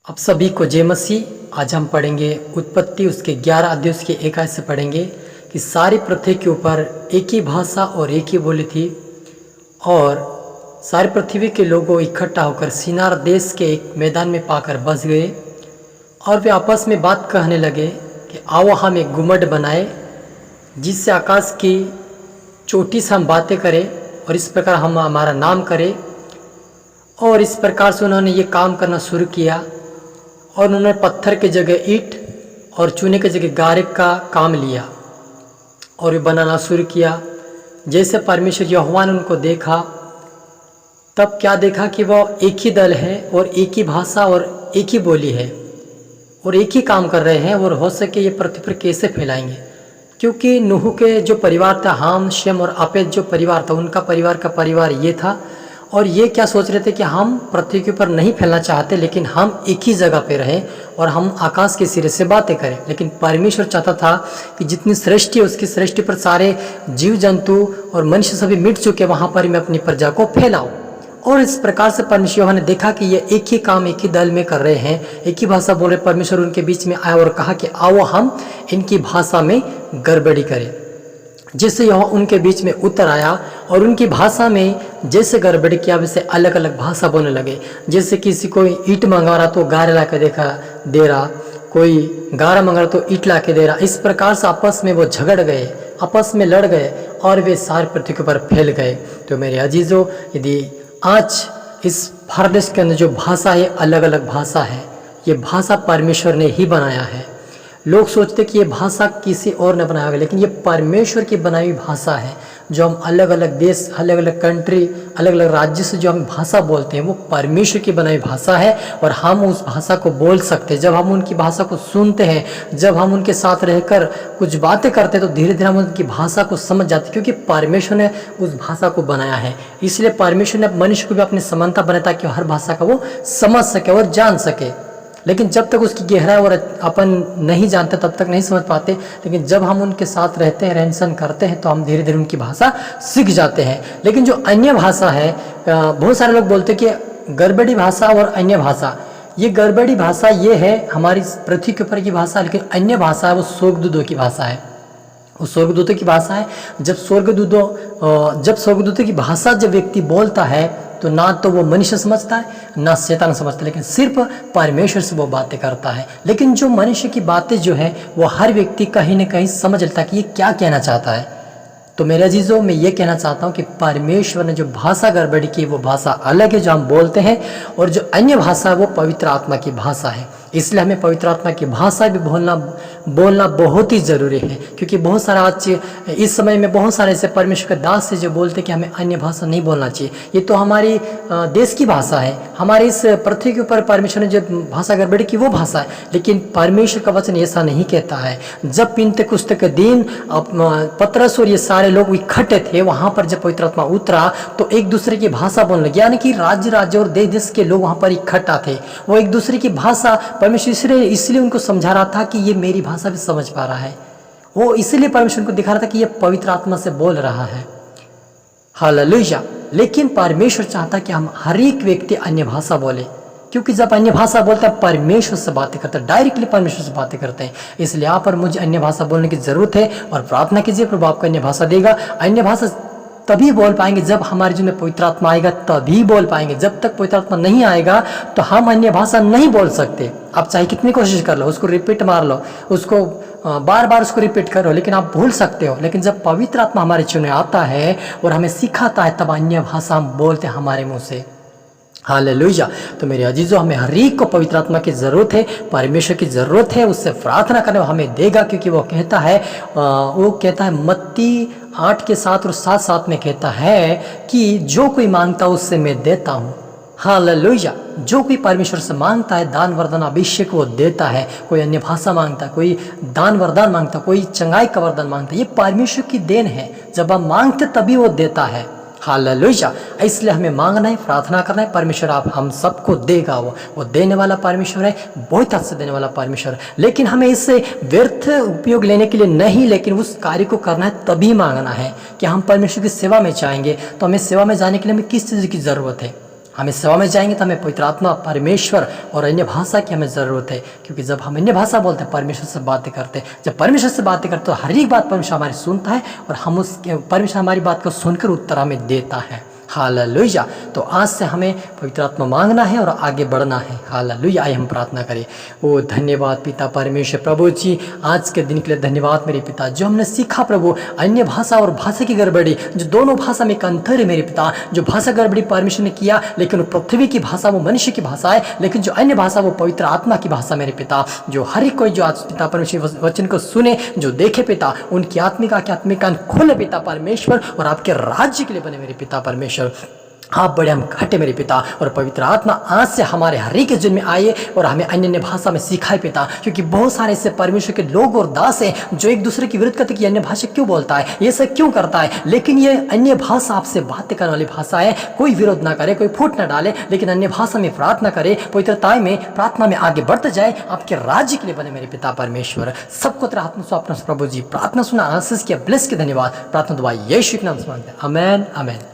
आप सभी को जय मसीह। आज हम पढ़ेंगे उत्पत्ति उसके 11 अध्याय उसके 1 आयत से पढ़ेंगे कि सारी पृथ्वी के ऊपर एक ही भाषा और एक ही बोली थी और सारी पृथ्वी के लोगों इकट्ठा होकर सिनार देश के एक मैदान में पाकर बस गए और वे आपस में बात कहने लगे कि आओ हम एक गुम्मट बनाए जिससे आकाश की चोटी से हम बातें करें और इस प्रकार हम हमारा नाम करें। और इस प्रकार से उन्होंने ये काम करना शुरू किया और उन्होंने पत्थर की जगह ईंट और चूने की जगह गारे का काम लिया और वे बनाना शुरू किया। जैसे परमेश्वर यहोवा ने उनको देखा तब क्या देखा कि वह एक ही दल है और एक ही भाषा और एक ही बोली है और एक ही काम कर रहे हैं और हो सके ये पृथ्वी पर कैसे फैलाएंगे, क्योंकि नूह के जो परिवार था, हाम शेम और आपेद जो परिवार था, उनका परिवार ये था और ये क्या सोच रहे थे कि हम पृथ्वी के ऊपर नहीं फैलना चाहते लेकिन हम एक ही जगह पे रहें और हम आकाश के सिरे से बातें करें। लेकिन परमेश्वर चाहता था कि जितनी सृष्टि है उसकी सृष्टि पर सारे जीव जंतु और मनुष्य सभी मिट चुके, वहाँ पर मैं अपनी प्रजा को फैलाऊं। और इस प्रकार से परमेश्वर ने देखा कि ये एक ही काम एक ही दल में कर रहे हैं, एक ही भाषा बोल रहे। परमेश्वर उनके बीच में आया और कहा कि आओ हम इनकी भाषा में गड़बड़ी करें। जिससे यह उनके बीच में उतर आया और उनकी भाषा में जैसे गड़बड़ी किया वैसे अलग अलग भाषा बोलने लगे। जैसे किसी कोई ईंट मंगा रहा तो गारे ला के दे रहा, कोई गारा मंगा रहा तो ईंट ला के दे रहा। इस प्रकार से आपस में वो झगड़ गए, आपस में लड़ गए और वे सारे पृथ्वी के ऊपर फैल गए। तो मेरे अजीजों, यदि आज इस भारत देश के अंदर जो भाषा है अलग अलग भाषा है, ये भाषा परमेश्वर ने ही बनाया है। लोग सोचते कि ये भाषा किसी और ने बनाया होगा, लेकिन ये परमेश्वर की बनाई हुई भाषा है। जो हम अलग अलग देश, अलग अलग कंट्री, अलग अलग राज्य से जो हम भाषा बोलते हैं वो परमेश्वर की बनाई भाषा है और हम उस भाषा को बोल सकते हैं। जब हम उनकी भाषा को सुनते हैं, जब हम उनके साथ रहकर कुछ बातें करते हैं तो धीरे धीरे हम उनकी भाषा को समझ जाते हैं, क्योंकि परमेश्वर ने उस भाषा को बनाया है। इसलिए परमेश्वर ने मनुष्य को भी अपनी समानता बनाया ताकि हर भाषा का वो समझ सके और जान सके। लेकिन जब तक उसकी गहराई और अपन नहीं जानते तब तक नहीं समझ पाते। लेकिन जब हम उनके साथ रहते हैं, रहन सहन करते हैं तो हम धीरे धीरे उनकी भाषा सीख जाते हैं। लेकिन जो अन्य भाषा है, बहुत सारे लोग बोलते हैं कि गड़बड़ी भाषा और अन्य भाषा, ये गड़बड़ी भाषा ये है हमारी पृथ्वी के ऊपर की भाषा, लेकिन अन्य भाषा है वो स्वर्गदूतों की भाषा है। वो स्वर्गदूतों की भाषा है। जब स्वर्गदूतों की भाषा जब व्यक्ति बोलता है तो ना तो वो मनुष्य समझता है ना शैतान समझता है, लेकिन सिर्फ परमेश्वर से वो बातें करता है। लेकिन जो मनुष्य की बातें जो है वो हर व्यक्ति कहीं ना कहीं समझ लेता है कि ये क्या कहना चाहता है। तो मेरे अजीजों, मैं ये कहना चाहता हूँ कि परमेश्वर ने जो भाषा गड़बड़ी की वो भाषा अलग है जो हम बोलते हैं, और जो अन्य भाषा है वो पवित्र आत्मा की भाषा है। इसलिए हमें पवित्र आत्मा की भाषा भी बोलना बहुत ही ज़रूरी है, क्योंकि बहुत सारा आज इस समय में बहुत सारे ऐसे परमेश्वर के दास से जो बोलते कि हमें अन्य भाषा नहीं बोलना चाहिए। ये तो हमारी देश की भाषा है, हमारे इस पृथ्वी के ऊपर परमेश्वर ने जो भाषा गड़बड़ी की वो भाषा है। लेकिन परमेश्वर का वचन ऐसा नहीं कहता है। जब पिंतेकुस्त के दिन पतरस और ये सारे लोग इकट्ठे थे, वहाँ पर जब पवित्र आत्मा उतरा तो एक दूसरे की भाषा बोलने लगे, यानी कि राज्य और देश देश के लोग वहाँ पर इकट्ठा थे। वो एक दूसरे की भाषा परमेश्वर इसलिए उनको समझा रहा था कि ये मेरी भाषा भी समझ पा रहा है। वो इसलिए परमेश्वर को दिखा रहा था कि ये पवित्र आत्मा से बोल रहा है। हालेलुया। लेकिन परमेश्वर चाहता कि हम हर एक व्यक्ति अन्य भाषा बोले, क्योंकि जब अन्य भाषा बोलते हैं परमेश्वर से बातें करते हैं, डायरेक्टली परमेश्वर से बातें करते हैं। इसलिए यहाँ पर मुझे अन्य भाषा बोलने की जरूरत है और प्रार्थना कीजिए प्रभु आपको अन्य भाषा देगा। अन्य भाषा तभी बोल पाएंगे जब हमारे जीवन में पवित्र आत्मा आएगा, तभी बोल पाएंगे। जब तक पवित्र आत्मा नहीं आएगा तो हम अन्य भाषा नहीं बोल सकते। आप चाहे कितनी कोशिश कर लो, उसको रिपीट मार लो, उसको बार बार उसको रिपीट करो, लेकिन आप भूल सकते हो। लेकिन जब पवित्र आत्मा हमारे जीवन में आता है और हमें सिखाता है, तब अन्य भाषा हम बोलते हैं हमारे मुँह से। हालेलुया। तो मेरे अजीजों, हमें हर एक को पवित्र आत्मा की ज़रूरत है, परमेश्वर की ज़रूरत है। उससे प्रार्थना करने हमें देगा, क्योंकि वो कहता है मत्ती 8:7 और 7:7 में कहता है कि जो कोई मांगता उससे मैं देता हूँ। हालेलुया। जो कोई परमेश्वर से मांगता है दान वरदान अभिषेक वो देता है। कोई अन्य भाषा मांगता है, कोई दान वरदान मांगता है, कोई चंगाई का वरदान मांगता है, ये परमेश्वर की देन है। जब हम मांगते तभी वो देता है। हालेलुया। इसलिए हमें मांगना है, प्रार्थना करना है, परमेश्वर आप हम सबको देगा। वो देने वाला परमेश्वर है, बहुत हद से देने वाला परमेश्वर है। लेकिन हमें इससे व्यर्थ उपयोग लेने के लिए नहीं, लेकिन उस कार्य को करना है तभी मांगना है। कि हम परमेश्वर की सेवा में चाहेंगे तो हमें सेवा में जाने के लिए हमें किस चीज़ की ज़रूरत है। हमें सेवा में जाएंगे तो हमें पवित्र आत्मा, परमेश्वर और अन्य भाषा की हमें ज़रूरत है, क्योंकि जब हम अन्य भाषा बोलते हैं परमेश्वर से बातें करते हैं, जब परमेश्वर से बातें करते हैं तो हर एक बात परमेश्वर हमारी सुनता है और हम उसके परमेश्वर हमारी बात को सुनकर उत्तर हमें देता है। हालेलुया। तो आज से हमें पवित्र आत्मा मांगना है और आगे बढ़ना है। हालेलुया। आइए हम प्रार्थना करें। ओ धन्यवाद पिता परमेश्वर प्रभु जी, आज के दिन के लिए धन्यवाद मेरे पिता, जो हमने सीखा प्रभु अन्य भाषा और भाषा की गड़बड़ी, जो दोनों भाषा में एक अंतर है मेरे पिता। जो भाषा गड़बड़ी परमेश्वर ने किया, लेकिन पृथ्वी की भाषा वो मनुष्य की भाषा है, लेकिन जो अन्य भाषा वो पवित्र आत्मा की भाषा मेरे पिता। जो हर एक कोई जो आज पिता परमेश्वर वचन को सुने, जो देखे पिता, उनकी आत्मिक कान खोले पिता परमेश्वर, और आपके राज्य के लिए बने मेरे पिता परमेश्वर। आप बड़े हम घटे मेरे पिता, और पवित्र आत्मा आज से हमारे हर एक जन में आए और हमें अन्य भाषा में सिखाए पिता, क्योंकि बहुत सारे ऐसे परमेश्वर के लोग और दास हैं जो एक दूसरे की विरोध करते कि अन्य भाषा क्यों बोलता है, ये सब क्यों करता है, लेकिन ये अन्य भाषा आपसे बातें करने वाली भाषा है। कोई विरोध ना करे, कोई फूट ना डाले, लेकिन अन्य भाषा में प्रार्थना करे, पवित्रता में प्रार्थना में आगे बढ़ते जाए, आपके राज्य के लिए बने मेरे पिता परमेश्वर। सबको तेरा आत्मा स्वप्न प्रभु जी, प्रार्थना सुना, आशीष किया, ब्लेस के धन्यवाद। प्रार्थना दुआ यीशु के नाम से मांगते हैं, आमेन आमेन।